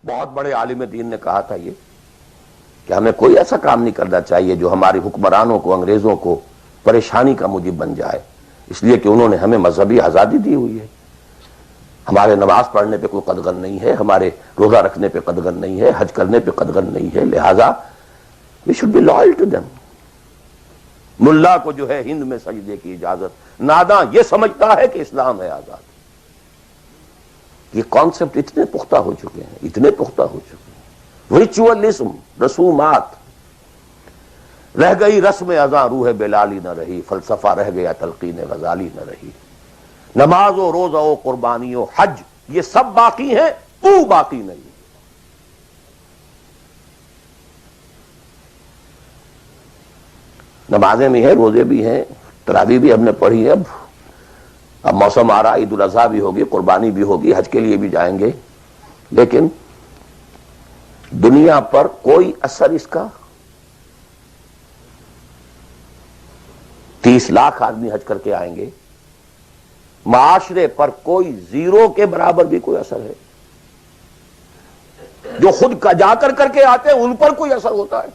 بہت بڑے عالم دین نے کہا تھا یہ کہ ہمیں کوئی ایسا کام نہیں کرنا چاہیے جو ہماری حکمرانوں کو، انگریزوں کو پریشانی کا موجب بن جائے، اس لیے کہ انہوں نے ہمیں مذہبی آزادی دی ہوئی ہے. ہمارے نماز پڑھنے پہ کوئی قدغن نہیں ہے، ہمارے روزہ رکھنے پہ قدغن نہیں ہے، حج کرنے پہ قدغن نہیں ہے، لہذا we should be loyal to them. ملا کو جو ہے ہند میں سجدے کی اجازت، ناداں یہ سمجھتا ہے کہ اسلام ہے آزاد. یہ کانسیپٹ اتنے پختہ ہو چکے ہیں، اتنے پختہ ہو چکے ہیں. ریچولزم، رسومات، رہ گئی رسم ازاں روح بلالی نہ رہی، فلسفہ رہ گیا تلقین غزالی نہ رہی. نماز و روزہ و قربانی و حج یہ سب باقی ہیں، تو باقی نہیں. نمازیں بھی ہیں، روزے بھی ہیں، تراویح بھی ہم نے پڑھی ہے. اب موسم آ رہا، عید الاضحیٰ بھی ہوگی، قربانی بھی ہوگی، حج کے لیے بھی جائیں گے، لیکن دنیا پر کوئی اثر اس کا؟ 30 لاکھ آدمی حج کر کے آئیں گے، معاشرے پر کوئی زیرو کے برابر بھی کوئی اثر ہے؟ جو خود کا جا کر کے آتے ہیں ان پر کوئی اثر ہوتا ہے؟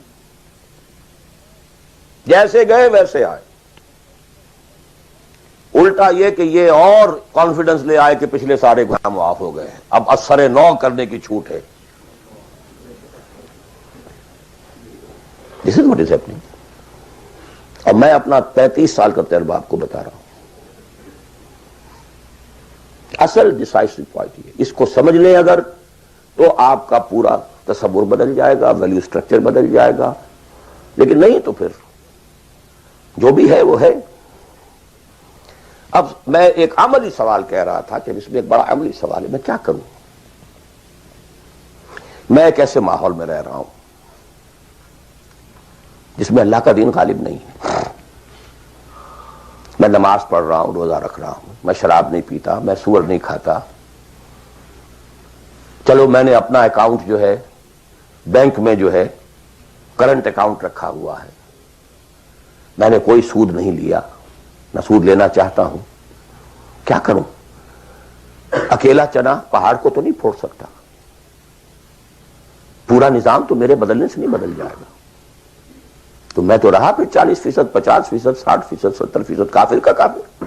جیسے گئے ویسے آئے. الٹا یہ کہ یہ اور کانفیڈنس لے آئے کہ پچھلے سارے گناہ معاف ہو گئے، اب اثر نو کرنے کی چھوٹ ہے. This is what is happening. اور میں اپنا 35 سال کا تجربہ آپ کو بتا رہا ہوں. اصل ڈیسائسو پوائنٹ یہ، اس کو سمجھ لیں اگر تو آپ کا پورا تصور بدل جائے گا، ویلیو سٹرکچر بدل جائے گا. لیکن نہیں تو پھر جو بھی ہے وہ ہے. اب میں ایک عملی سوال کہہ رہا تھا کہ اس میں ایک بڑا عملی سوال ہے، میں کیا کروں؟ میں ایک ایسے ماحول میں رہ رہا ہوں جس میں اللہ کا دین غالب نہیں ہے. میں نماز پڑھ رہا ہوں، روزہ رکھ رہا ہوں، میں شراب نہیں پیتا، میں سور نہیں کھاتا. چلو میں نے اپنا اکاؤنٹ جو ہے بینک میں جو ہے کرنٹ اکاؤنٹ رکھا ہوا ہے، میں نے کوئی سود نہیں لیا، نہ سود لینا چاہتا ہوں. کیا کروں؟ اکیلا چنا پہاڑ کو تو نہیں پھوڑ سکتا، پورا نظام تو میرے بدلنے سے نہیں بدل جائے گا. تو میں تو رہا پھر 40%، 50%، 60%، 70% کافر کا کافر.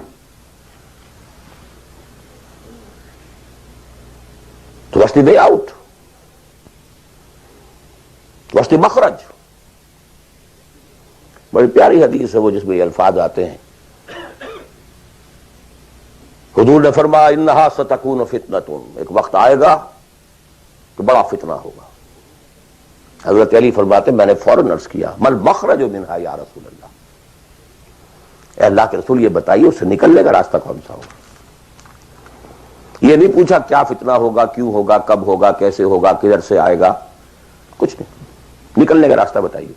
تو what's the way out? what's the مخرج؟ بڑی پیاری حدیث ہے وہ جس میں یہ الفاظ آتے ہیں. حضور نے فرمایا انہا ستکون فتنۃ، ایک وقت آئے گا تو بڑا فتنہ ہوگا. حضرت علی فرماتے میں نے فوراً عرض کیا مل مخرج منہا یا رسول اللہ، اے اللہ کے رسول یہ بتائیے اس سے نکلنے کا راستہ کون سا ہوگا. یہ نہیں پوچھا کیا فتنہ ہوگا، کیوں ہوگا، کب ہوگا، کیسے ہوگا، کدھر سے آئے گا، کچھ نہیں، نکلنے کا راستہ بتائیے.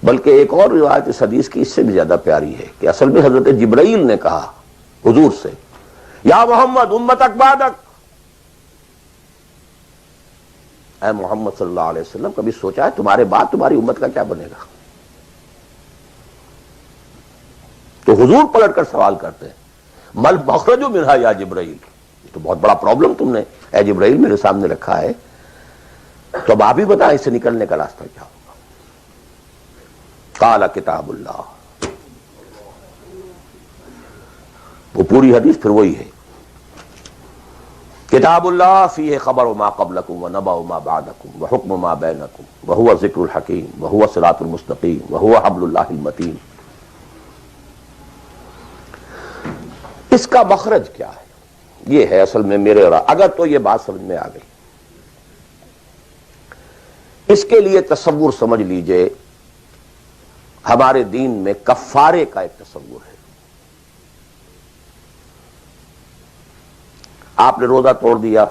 بلکہ ایک اور روایت اس حدیث کی اس سے بھی زیادہ پیاری ہے کہ اصل میں حضرت جبرائیل نے کہا حضور سے یا محمد امتک بعدک، اے محمد صلی اللہ علیہ وسلم کبھی سوچا ہے تمہارے بعد تمہاری امت کا کیا بنے گا؟ تو حضور پلٹ کر سوال کرتے ہیں مل مخرج منہا یا جبرائیل، یہ تو بہت بڑا پرابلم تم نے اے جبرائیل میرے سامنے رکھا ہے، تو اب آپ ہی بتائیں اس سے نکلنے کا راستہ کیا ہوگا. قال کتاب اللہ، وہ پوری حدیث پھر وہی ہے. کتاب اللہ فیہ خبر ما قبلکم ونبأ ما بعدکم وحکم ما بینکم وہو ذکر الحکیم وہو صراط المستقیم وہو حبل اللہ المتین. اس کا مخرج کیا ہے؟ یہ ہے اصل میں میرے اور اگر تو یہ بات سمجھ میں آ گئی، اس کے لیے تصور سمجھ لیجئے ہمارے دین میں کفارے کا ایک تصور ہے. آپ نے روزہ توڑ دیا،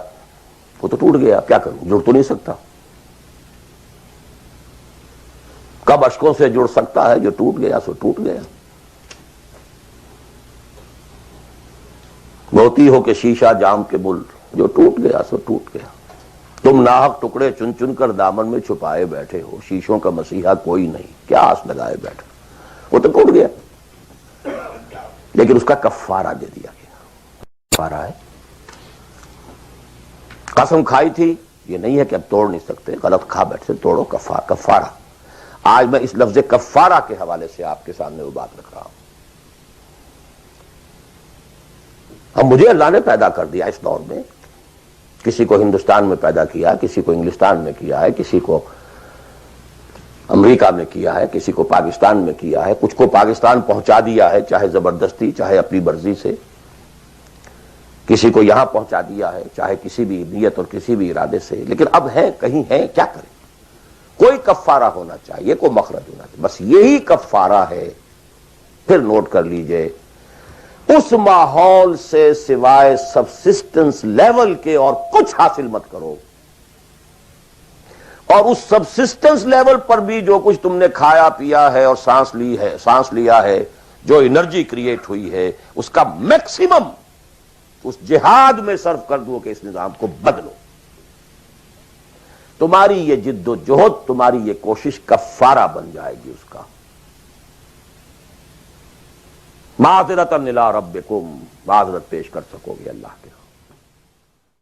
وہ تو ٹوٹ گیا، کیا کروں، جڑ تو نہیں سکتا. کب اشکوں سے جڑ سکتا ہے؟ جو ٹوٹ گیا سو ٹوٹ گیا. موتی ہو کہ شیشہ جام کے بل، جو ٹوٹ گیا سو ٹوٹ گیا. تم ناحق ٹکڑے چن چن کر دامن میں چھپائے بیٹھے ہو، شیشوں کا مسیحا کوئی نہیں، کیا آس لگائے بیٹھے. وہ تو ٹوٹ گیا، لیکن اس کا کفارہ دے دیا گیا. کفارہ ہے قسم کھائی تھی، یہ نہیں ہے کہ اب توڑ نہیں سکتے، غلط کھا بیٹھے توڑو، کفارہ۔ آج میں اس لفظ کفارہ کے حوالے سے آپ کے سامنے وہ بات رکھ رہا ہوں۔ اب مجھے اللہ نے پیدا کر دیا اس دور میں، کسی کو ہندوستان میں پیدا کیا، کسی کو انگلستان میں کیا ہے، کسی کو امریکہ میں کیا ہے، کسی کو پاکستان میں کیا ہے، کچھ کو پاکستان پہنچا دیا ہے، چاہے زبردستی چاہے اپنی مرضی سے، کسی کو یہاں پہنچا دیا ہے چاہے کسی بھی نیت اور کسی بھی ارادے سے، لیکن اب ہے کہیں ہے، کیا کریں؟ کوئی کفارہ ہونا چاہیے، کوئی مخرج ہونا چاہیے، بس یہی کفارہ ہے۔ پھر نوٹ کر لیجئے، اس ماحول سے سوائے سبسسٹنس لیول کے اور کچھ حاصل مت کرو، اور اس سبسسٹنس لیول پر بھی جو کچھ تم نے کھایا پیا ہے اور سانس لیا ہے، جو انرجی کریٹ ہوئی ہے، اس کا میکسیمم اس جہاد میں صرف کر دو کہ اس نظام کو بدلو۔ تمہاری یہ جد و جہد، تمہاری یہ کوشش کفارہ بن جائے گی اس کا۔ معذرۃ الی ربکم، معذرت پیش کر سکو گے اللہ کے۔